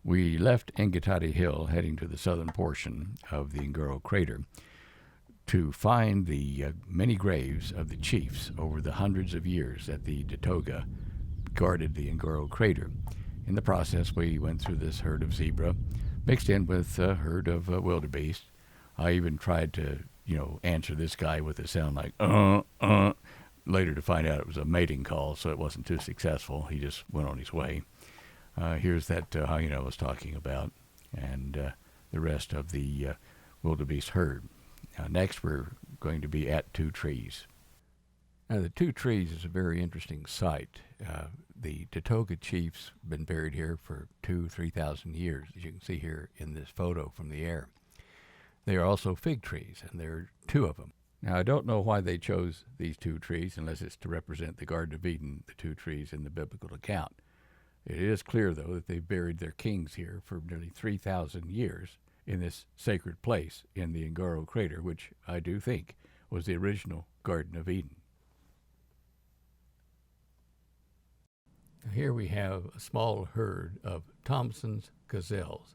We left Engatati Hill heading to the southern portion of the Ngorongoro crater to find the many graves of the chiefs over the hundreds of years that the Datoga guarded the Ngorongoro crater. In the process, we went through this herd of zebra mixed in with a herd of wildebeest. I even tried to, answer this guy with a sound like, later to find out it was a mating call, so it wasn't too successful. He just went on his way. Here's that hyena I was talking about, and the rest of the wildebeest herd. Next, we're going to be at Two Trees. Now, the Two Trees is a very interesting site. The Datoga chiefs have been buried here for 3,000 years, as you can see here in this photo from the air. They are also fig trees, and there are two of them. Now, I don't know why they chose these two trees, unless it's to represent the Garden of Eden, the two trees in the biblical account. It is clear, though, that they've buried their kings here for nearly 3,000 years in this sacred place in the Ngorongoro crater, which I do think was the original Garden of Eden. Here we have a small herd of Thompson's gazelles.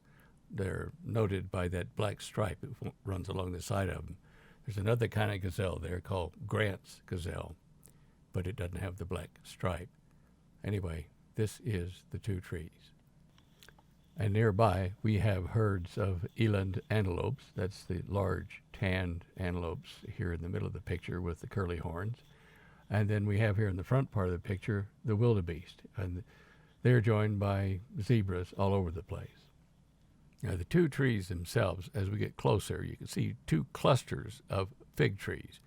They're noted by that black stripe that runs along the side of them. There's another kind of gazelle there called Grant's gazelle, but it doesn't have the black stripe. Anyway, this is the Two Trees. And nearby, we have herds of eland antelopes. That's the large tanned antelopes here in the middle of the picture with the curly horns. And then we have here in the front part of the picture, the wildebeest. And they're joined by zebras all over the place. Now, the two trees themselves, as we get closer, you can see two clusters of fig trees.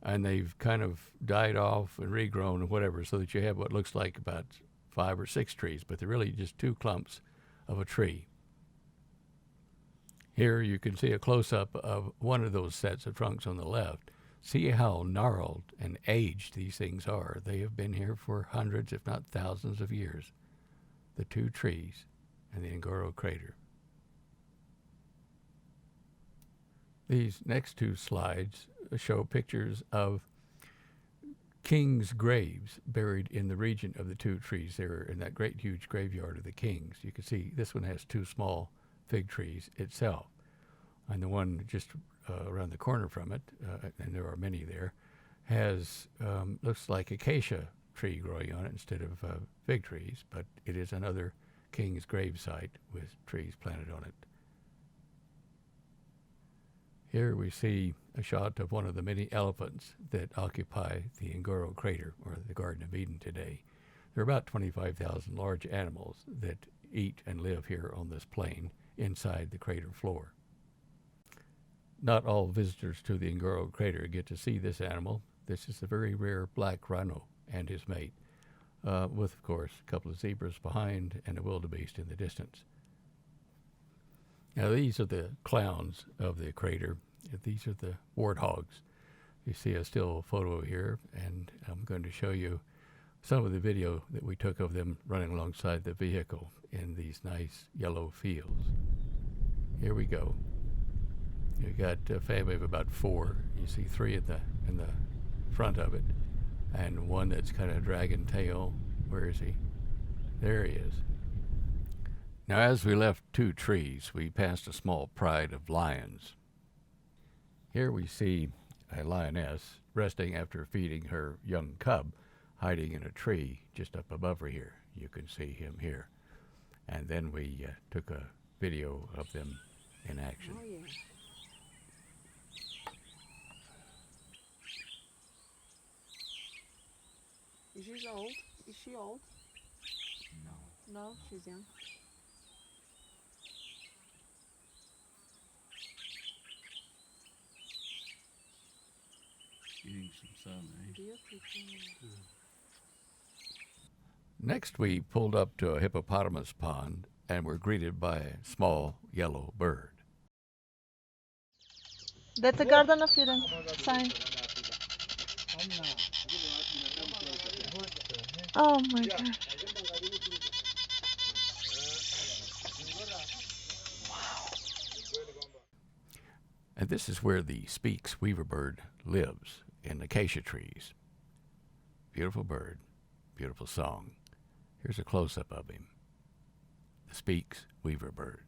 And they've kind of died off and regrown and whatever, so that you have what looks like about 5 or 6 trees, but they're really just two clumps of a tree. Here you can see a close-up of one of those sets of trunks on the left. See how gnarled and aged these things are. They have been here for hundreds, if not thousands of years. The two trees and the Ngorongoro crater. These next two slides show pictures of kings' graves buried in the region of the Two Trees. They were in that great huge graveyard of the kings. You can see this one has two small fig trees itself. And the one just around the corner from it, and there are many there, has, looks like acacia tree growing on it instead of fig trees, but it is another king's grave site with trees planted on it. Here we see a shot of one of the many elephants that occupy the Ngorongoro crater, or the Garden of Eden today. There are about 25,000 large animals that eat and live here on this plain inside the crater floor. Not all visitors to the Ngorongoro crater get to see this animal. This is the very rare black rhino and his mate, with, of course, a couple of zebras behind and a wildebeest in the distance. Now, these are the clowns of the crater. These are the warthogs. You see a still photo here, and I'm going to show you some of the video that we took of them running alongside the vehicle in these nice yellow fields. Here we go. You got a family of about 4. You see 3 in the front of it, and one that's kind of dragging tail. Where is he? There he is. Now, as we left Two Trees, we passed a small pride of lions. Here we see a lioness resting after feeding her young cub, hiding in a tree just up above her here. You can see him here. And then we took a video of them in action. Oh, yeah. She's old. Is she old? No. No, she's young. Eating some sun, eh? Beautiful. Next, we pulled up to a hippopotamus pond and were greeted by a small yellow bird. That's a Garden of Eden sign. Oh my God. Wow. And this is where the Speaks weaver bird lives, in acacia trees. Beautiful bird, beautiful song. Here's a close-up of him. The Speaks weaver bird.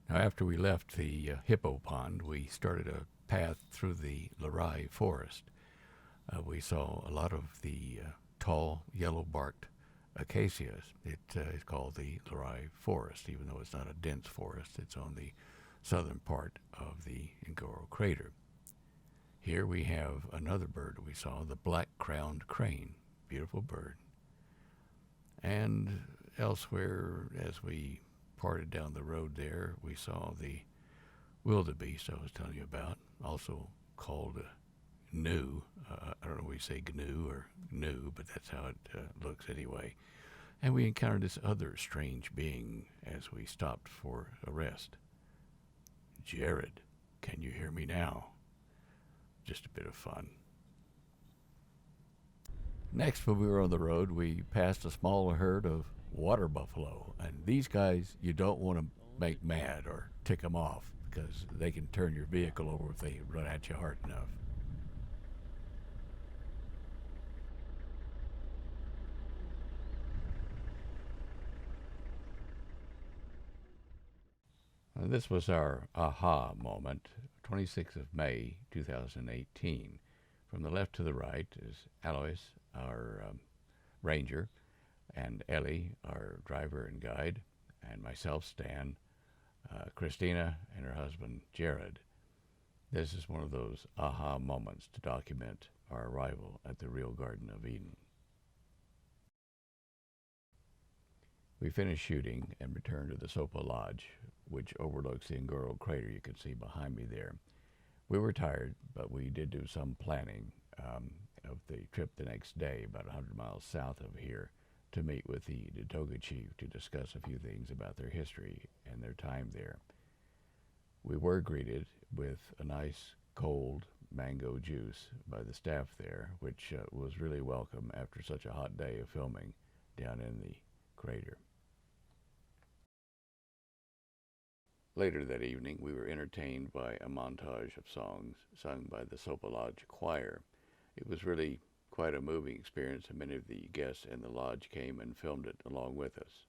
Now, after we left the hippo pond, we started a path through the Lerai forest. We saw a lot of the tall, yellow-barked acacias. It is called the Lerai forest, even though it's not a dense forest. It's on the southern part of the Ngorongoro crater. Here we have another bird we saw, the black-crowned crane. Beautiful bird. And elsewhere, as we parted down the road there, we saw the wildebeest I was telling you about, also called gnu. I don't know if we say gnu or gnu, but that's how it looks anyway. And we encountered this other strange being as we stopped for a rest. Jared, can you hear me now? Just a bit of fun. Next, when we were on the road, we passed a small herd of water buffalo. And these guys, you don't want to make mad or tick them off, because they can turn your vehicle over if they run at you hard enough. And this was our aha moment, 26th of May, 2018. From the left to the right is Alois, our ranger, and Ellie, our driver and guide, and myself, Stan, Christina, and her husband, Jared. This is one of those aha moments to document our arrival at the real Garden of Eden. We finished shooting and returned to the Sopa Lodge, which overlooks the Ngorongoro crater you can see behind me there. We were tired, but we did do some planning of the trip the next day, about 100 miles south of here, to meet with the Datoga chief to discuss a few things about their history and their time there. We were greeted with a nice cold mango juice by the staff there, which was really welcome after such a hot day of filming down in the crater. Later that evening, we were entertained by a montage of songs sung by the Sopa Lodge choir. It was really quite a moving experience, and many of the guests in the lodge came and filmed it along with us.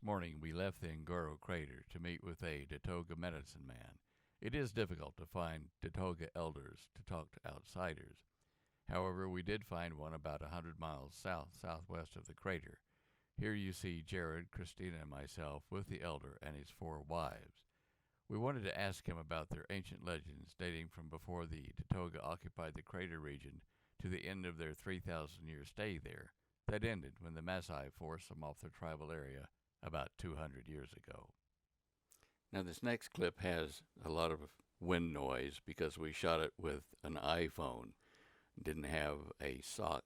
morning we left the Ngorongoro crater to meet with a Datoga medicine man. It is difficult to find Datoga elders to talk to outsiders. However, we did find one about 100 miles southwest of the crater. Here you see Jared, Christina, and myself with the elder and his 4 wives. We wanted to ask him about their ancient legends dating from before the Datoga occupied the crater region to the end of their 3,000-year stay there. That ended when the Maasai forced them off their tribal area about 200 years ago. Now this next clip has a lot of wind noise because we shot it with an iPhone. Didn't have a sock,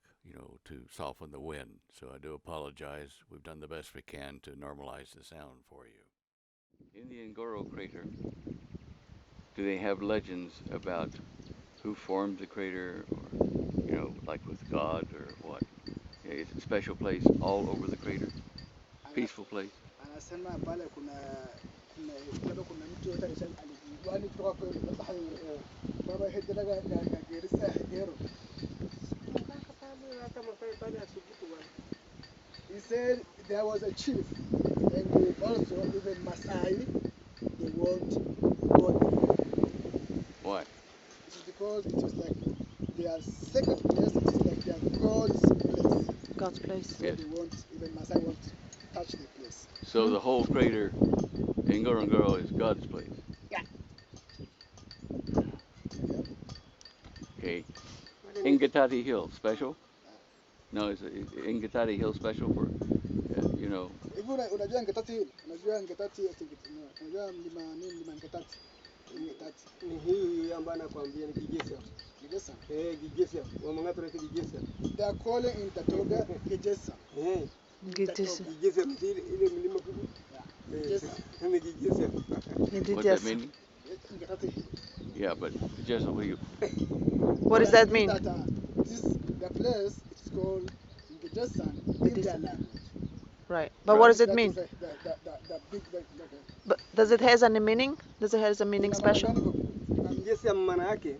to soften the wind. So I do apologize. We've done the best we can to normalize the sound for you. In the Ngorongoro crater, do they have legends about who formed the crater, or, like with God or what? Is it a special place all over the crater? Peaceful place? Anasema pale kuna mtu yote aliwani kutoka kwa baba hederaga gerisa hero. He said there was a chief and also even Maasai they won't go there. Why? It's because it was like their second place, it's like their God's place. God's place. So they won't, even Maasai won't touch the place. So the whole crater in Ngorongoro is God's place? Yeah. Okay. Ngatati Hill, special? No, is Ngatati Hill special for, Hivi unajua Ngatati, unajua mlima Ngatati. Ni hii ambayo nakwambia ni Kigesa. Kigesa? Kigesa. Wamanga tunaki Kigesa. They are calling in Datoga Kigesa. Kigesa. Kigesa ile mlima kubwa. Kigesa. Ni Kigesa. what's that mean? Ngatati. Yeah, but just What does that mean? The place is called Kigesa in their language. Right. But what does it mean? The big, But does it has any meaning? Does it has a meaning special? Kigesa maana yake.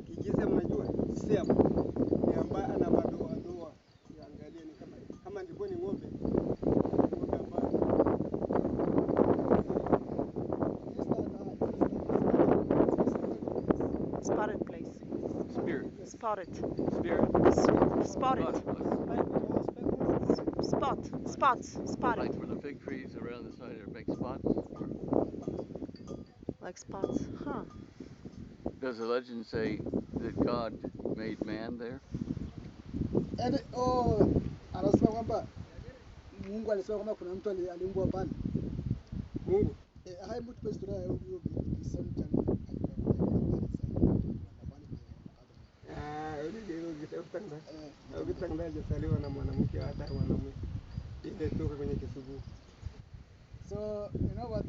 Kigesa mnajua? Sema. Ni ambaye ana madoa. Yaangalie ni kama ndivyo ni ng'ombe. Spotted place. Spirit. Spotted. Spirit. Spotted. Spots. Spotted. Like where the fig trees around the side are big spots? Like spots. Huh. Does the legend say that God made man there? And anasema kwamba Mungu alisema kwamba kuna mtu aliumbwa pale. Mungu. Hai mtu kwa historia ya huyo Bisanta. Ukitanga hajazaliwa na mwanamke hata mwanamume. Ile toka kwenye kisugu. So, you know what?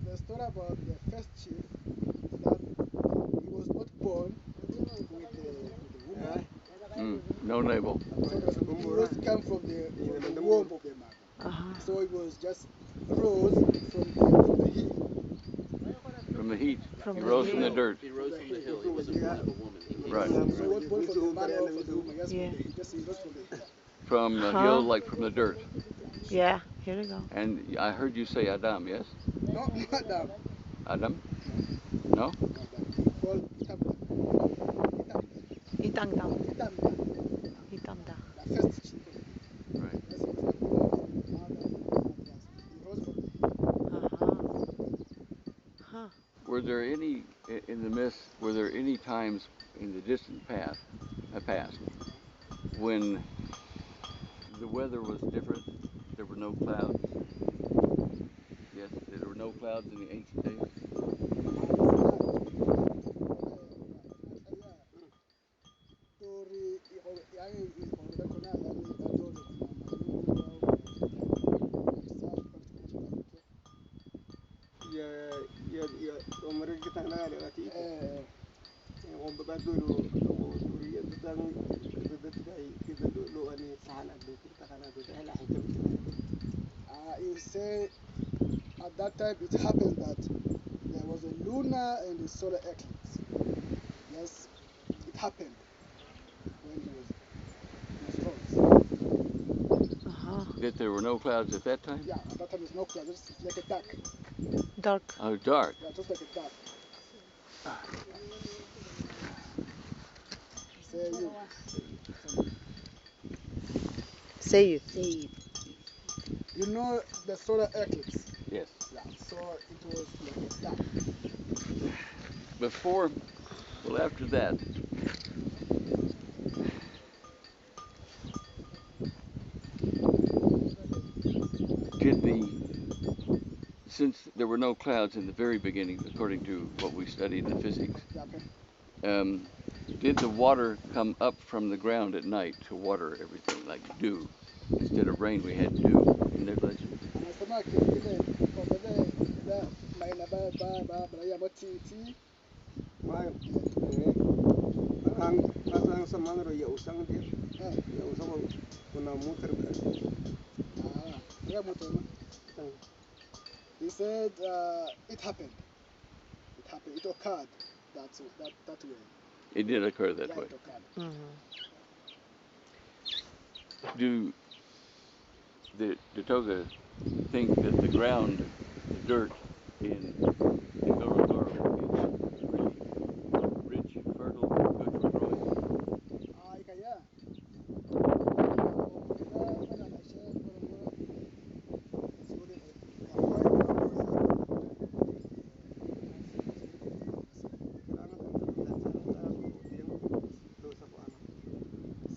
The story about the first chief is that he was not born with the woman. No navel. So he was come from the womb of the mother. So it was just rose from the heat. From the heat. From He the rose heat. from the dirt. He rose from the hill. He wasn't born of a woman. Right. So what born from the mother or from the woman? Yes, Yeah. he rose from the heat. From the hill, like from the dirt. Yeah. Here we go. And I heard you say Adam, yes? No, Adam. Adam? No? Called Itangda. Itamda. Itangda. The first chief. Right. Yes, he was not born from the mother. He rose from the heat. Huh. Were there any, in the mist, were there any times in the distant past, when the weather was different? There were no clouds? Yes, there were no clouds in the ancient days? ya umri kitanga wale wati ngombe badulu duriya dudang kidadu lo ani sana do kitakana do hela hitam. You say at that time it happened that there was a lunar and a solar eclipse. Yes, it happened when he was froze. That there were no clouds at that time? Yeah, at that time there's no clouds. It's like a dark. Dark. Oh, dark. Yeah, just like a dark. Say you. Say you. You know the solar eclipse? Yes. Yeah, so it was like a dark. After that, since there were no clouds in the very beginning, according to what we studied in physics, Okay. did the water come up from the ground at night to water everything, like dew? Instead of rain, we had dew in their legend. Anasema kile obede da maina ba ya moti Mayo. Ang samang ya usang dia. Ya usang kuna muter ya moti. He said it happened. It happened. It occurred that way. It did occur that way. It occurred. Do the Datoga think that the ground, the dirt in Ngorongoro is really rich, fertile, good for growing? Yeah.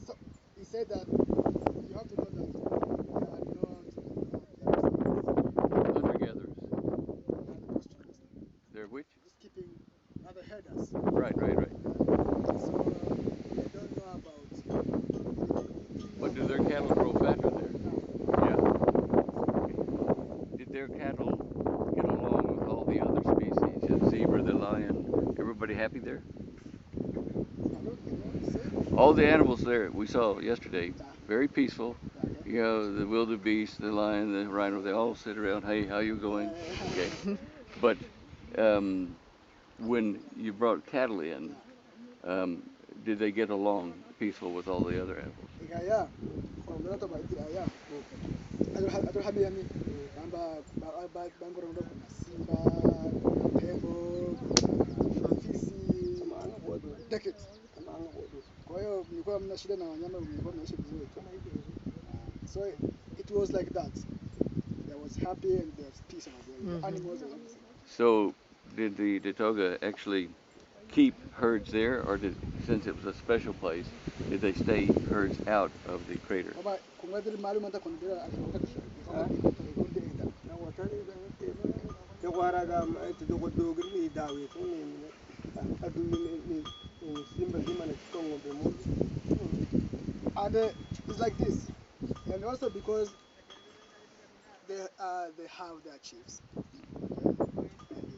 So he said that you have to know that Hunter-gatherers. They're which? just keeping other herders. Right. So they don't know about. But do their cattle grow fatter there? Yeah. Did their cattle get along with all the other species? The zebra, the lion, everybody happy there? All the animals there we saw yesterday, very peaceful. You know, the wildebeest, the lion, the rhino, they all sit around, hey, how you going? Okay. But when you brought cattle in, did they get along peaceful with all the other animals? Yeah. So it was like that. There was happy and there was peace over there. Animals and everything. So did the Datoga actually keep herds there, or since it was a special place, did they stay herds out of the crater? And it's like this, and also because they have their chiefs, and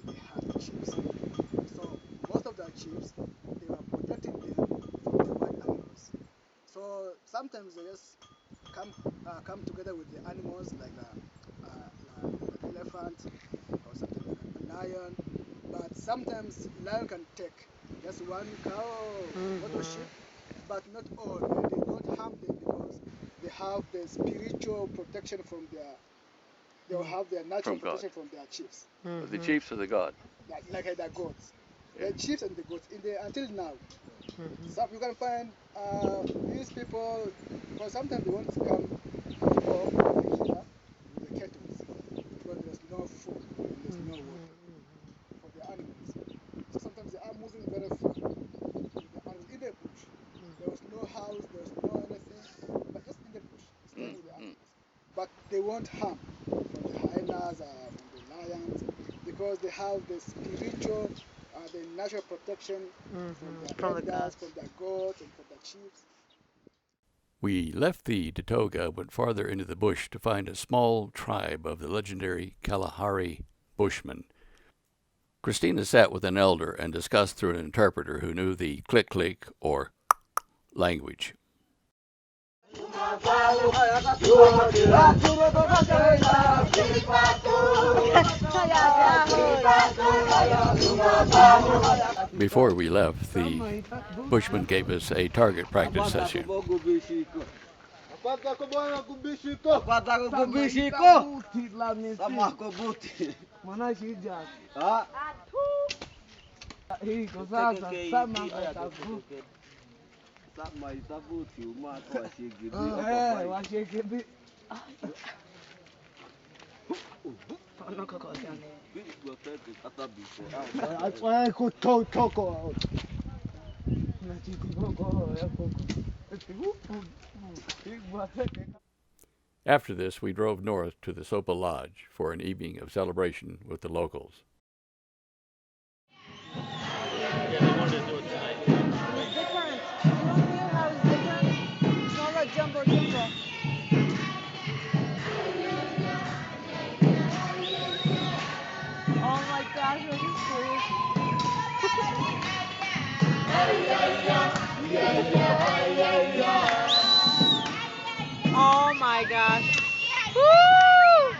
they have the chiefs. So most of their chiefs, they were protecting them from the wild animals. So sometimes they just come together with the animals like an elephant or something like a lion. But sometimes lion can take just one cow or sheep, but not all. And they don't harm them because they have the spiritual protection from their. They will have their natural From God. protection from their chiefs. The chiefs are the god. Like the goats. Yeah. The chiefs and the goats until now. Some you can find these people, because sometimes they want to come before here with the cattle because there's no food and there's no water for the animals. So sometimes they are moving very far with the animals in the bush. There was no house, there was no anything, but just in the bush, staying with the animals. But they won't harm from the hyenas, from the lions, because they have the spiritual, the natural protection from the gods, from the goats, and from the chiefs. We left the Datoga, went farther into the bush to find a small tribe of the legendary Kalahari Bushmen. Christina sat with an elder and discussed through an interpreter who knew the click-click or language. Before we left, the Bushman gave us a target practice session. Pata ko bwana kubishi ko. Pata ko kubishi ko. Buti la misi. Sama ko buti. Mana shija. Ha? Hiko sasa sama katafu. Sama itabuti uma ko ashigidi. Washekebe. Ai ko toko. Na chiti koko ya koko. After this, we drove north to the Sopa Lodge for an evening of celebration with the locals. Yeah, they wanted to do it tonight. It's different. You don't hear how it's different? It's not like jumbo jumbo. Oh my gosh, are you serious? Oh my gosh. Woo!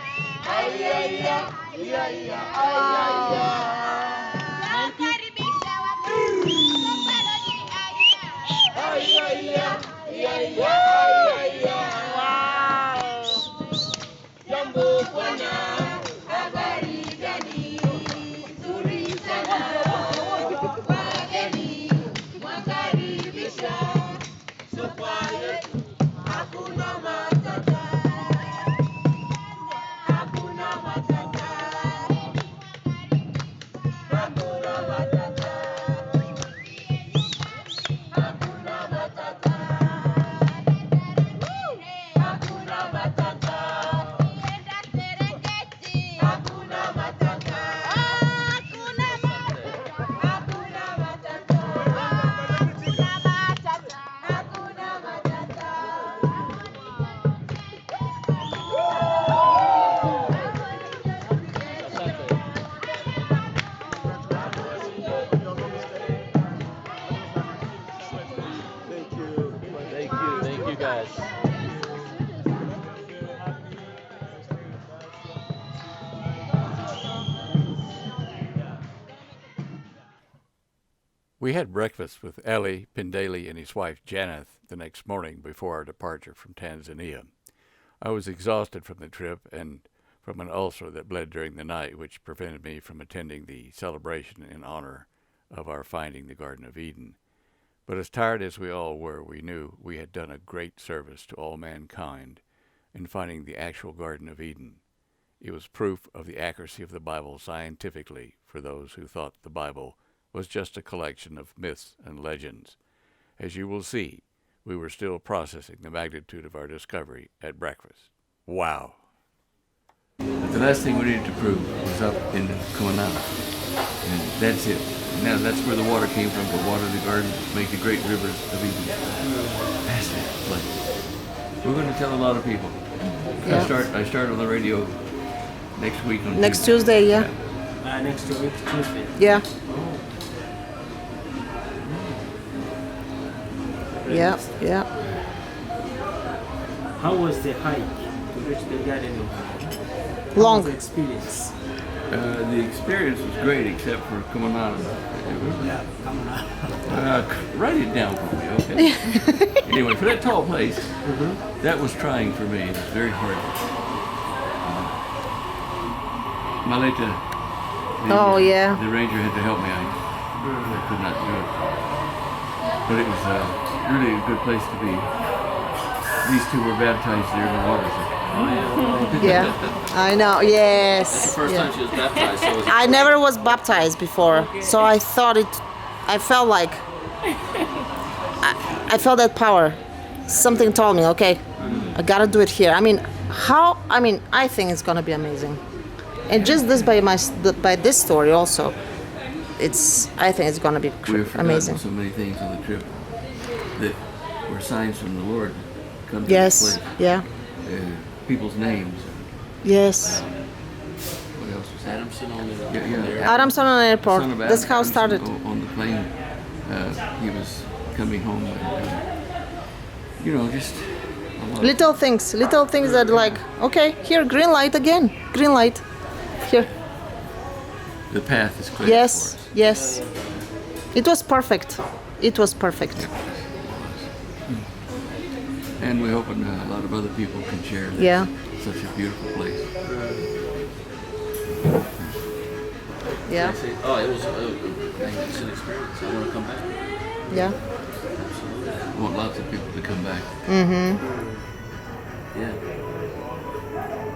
Thank you guys. We had breakfast with Eli Pindali and his wife Janeth the next morning before our departure from Tanzania. I was exhausted from the trip and from an ulcer that bled during the night, which prevented me from attending the celebration in honor of our finding the Garden of Eden. But as tired as we all were, we knew we had done a great service to all mankind in finding the actual Garden of Eden. It was proof of the accuracy of the Bible scientifically for those who thought the Bible was just a collection of myths and legends. As you will see, we were still processing the magnitude of our discovery at breakfast. Wow. But the last thing we needed to prove was up in Kumanana. And that's it. Now that's where the water came from to water the garden, make the great rivers of Eden. Fascinating place. We're going to tell a lot of people. Yeah. I start on the radio next week on Next Tuesday, yeah. Next week, Tuesday. Yeah. Yeah, yeah. How was the hike to reach the Garden of Eden? Long. The experience. The experience was great except for Kumanana. Yeah, come on. Write it down for me, okay? Anyway, for that tall place, that was trying for me. It was very hard. Maleta, the ranger had to help me. I could not do it. But it was really a good place to be. These two were baptized there in the water. Yeah, I know. Yes. First time she was baptized, so it was I never was baptized before, so I thought I felt like I felt that power. Something told me, okay, I gotta do it here. I mean, I think it's gonna be amazing, and just this by this story also, I think it's gonna be We've amazing. forgotten so many things on the trip that were signs from the Lord. Come to Yes. this place. Yeah. People's names. Yes. What else was that? Adamson on the Yeah. Adamson on airport. Son of That's how it Adamson started. On the plane, he was coming home. And, just a lot. Little things that like, okay, here, green light again, green light, here. The path is clear. Yes, for us. yes. It was perfect. It was perfect. And we're hoping a lot of other people can share this. Yeah. Such a beautiful place. Yeah. I say, oh, it was a magnificent experience. I want to come back. Yeah. Absolutely. We want lots of people to come back. Mm-hmm. Yeah.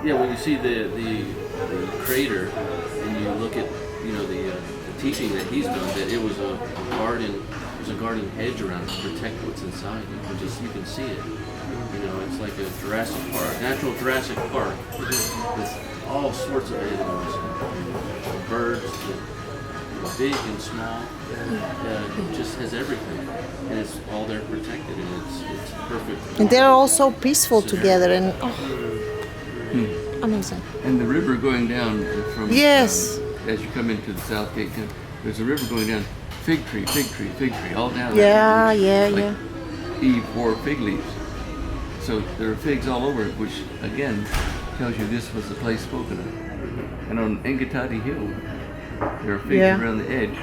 Yeah, when you see the crater and you look at the teaching that he's done, that it was a garden, there's a garden hedge around to protect what's inside. You can see it. It's like a Jurassic Park, natural Jurassic Park, with all sorts of animals, and birds, big and small. It just has everything, and it's all there protected, and it's perfect. And they're all so peaceful together, and amazing. And the river going down from Yes. as you come into the South Gate, there's a river going down. Fig tree, all down. Yeah, there, yeah, like yeah. Eve wore fig leaves. So there are figs all over it, which again tells you this was the place spoken of. And on Ngorongoro Hill, there are figs Yeah. around the edge.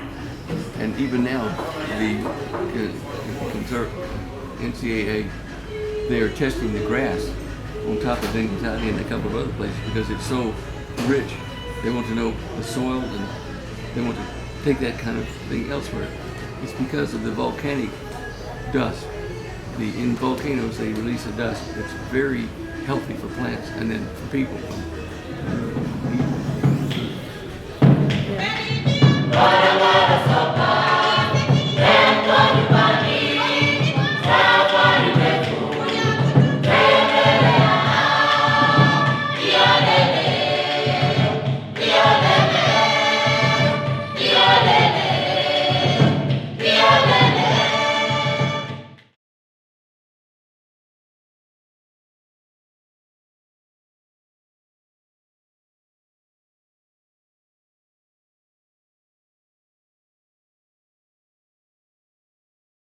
And even now, the NCAA, they are testing the grass on top of Ngorongoro and a couple of other places because it's so rich. They want to know the soil, and they want to take that kind of thing elsewhere. It's because of the volcanic dust. In volcanoes, they release a dust that's very healthy for plants and then for people.